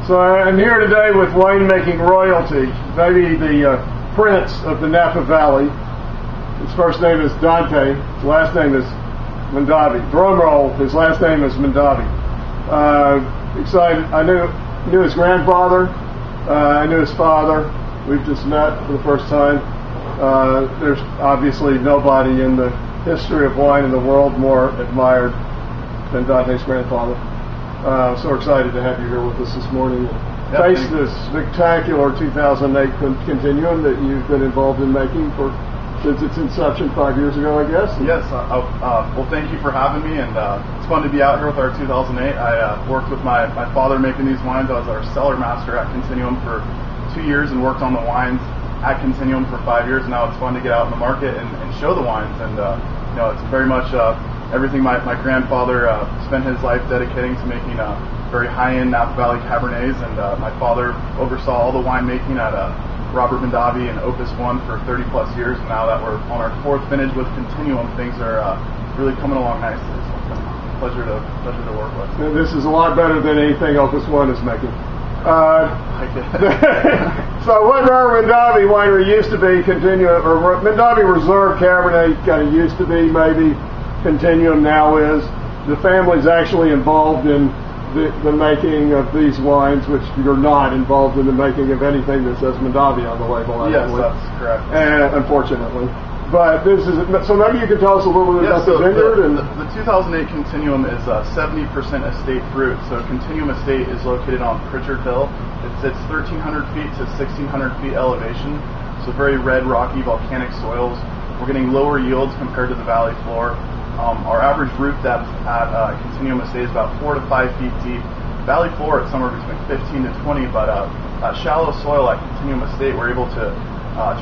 So I'm here today with winemaking royalty, maybe the prince of the Napa Valley. His first name is Dante. His last name is Mondavi. Drum roll. His last name is Mondavi. Excited. I knew his grandfather. I knew his father. We've just met for the first time. There's obviously nobody in the history of wine in the world more admired than Dante's grandfather. So excited to have you here with us this morning. Face this spectacular 2008 Continuum that you've been involved in making since its inception 5 years ago, I guess. Yes. Well, thank you for having me, and it's fun to be out here with our 2008. I worked with my father making these wines. I was our cellar master at Continuum for 2 years and worked on the wines at Continuum for 5 years. Now it's fun to get out in the market and show the wines, and it's very much everything my grandfather spent his life dedicating to making very high-end Napa Valley Cabernets, and my father oversaw all the winemaking at Robert Mondavi and Opus One for 30 plus years, and now that we're on our fourth vintage with Continuum, things are really coming along nicely. So it's a pleasure to work with. Now, this is a lot better than anything Opus One is making. So what Robert Mondavi Winery used to be, Continuum, or Mondavi Reserve Cabernet kind of used to be, maybe Continuum now is. The family's actually involved in the making of these wines, which you're not involved in the making of anything that says Mondavi on the label. Yes, that's correct. Unfortunately. But this is, so maybe you could tell us a little bit about the vineyard. The 2008 Continuum is 70% estate fruit. So Continuum Estate is located on Pritchard Hill. It sits 1,300 feet to 1,600 feet elevation. So very red, rocky, volcanic soils. We're getting lower yields compared to the valley floor. Our average root depth at Continuum Estate is about 4 to 5 feet deep. Valley floor it's somewhere between 15 to 20, but that shallow soil at Continuum Estate, we're able to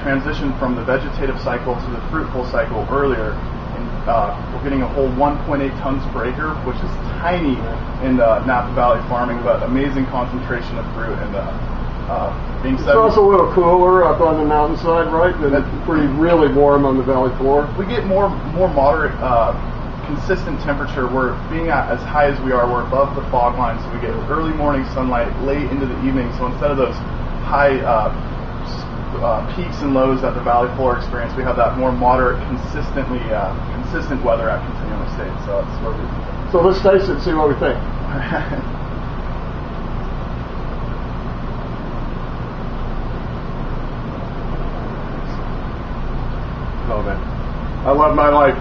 transition from the vegetative cycle to the fruitful cycle earlier. And we're getting a whole 1.8 tons per acre, which is tiny in Napa Valley farming, but amazing concentration of fruit. And being it's also a little cooler up on the mountainside, right? And it's pretty really warm on the valley floor. We get more moderate, consistent temperature. We're being at as high as we are. We're above the fog line, so we get early morning sunlight late into the evening. So instead of those high peaks and lows that the valley floor experience, we have that more moderate, consistent weather at Continuum Estate. So that's where we. So let's taste it and see what we think. Oh man, I love my life.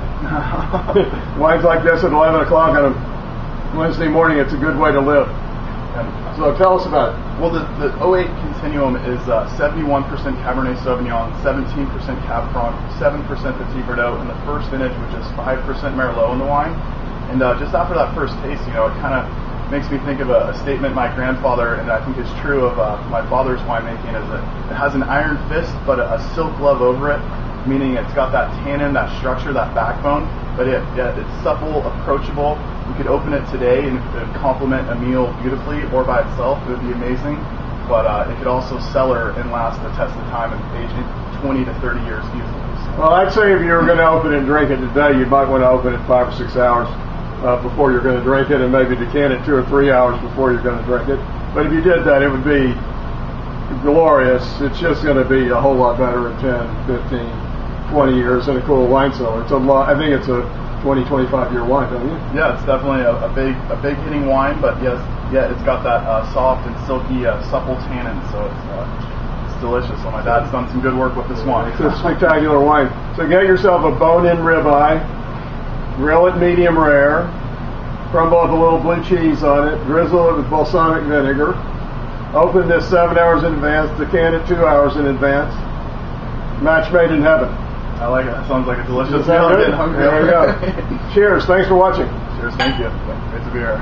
Wines like this at 11 o'clock on a Wednesday morning, it's a good way to live. So tell us about it. Well, the 08 Continuum is 71% Cabernet Sauvignon, 17% Cab Franc, 7% Petit Verdot, and the first vintage, which is 5% Merlot in the wine. And just after that first taste, it kind of makes me think of a statement my grandfather, and I think it's true of my father's winemaking, is that it has an iron fist but a silk glove over it, meaning it's got that tannin, that structure, that backbone, but it's supple, approachable. You could open it today and it would complement a meal beautifully, or by itself, it would be amazing. But it could also cellar and last the test of time and age 20 to 30 years easily. So. Well, I'd say if you were going to open it and drink it today, you might want to open it 5 or 6 hours before you're going to drink it, and maybe decant it 2 or 3 hours before you're going to drink it. But if you did that, it would be glorious. It's just going to be a whole lot better in 10, 15, 20 years in a cool wine cellar. It's a lot. I think it's a 20, 25 year wine, don't you? Yeah, it's definitely a big hitting wine, but yes, it's got that soft and silky, supple tannin, so it's delicious. So my dad's done some good work with this wine. It's a spectacular wine. So get yourself a bone-in ribeye, grill it medium rare, crumble up a little blue cheese on it, drizzle it with balsamic vinegar, open this 7 hours in advance, decant it 2 hours in advance. Match made in heaven. I like it. That sounds like a delicious meal. I'm getting hungry. There we go. Cheers. Thanks for watching. Cheers. Thank you. Great to be here.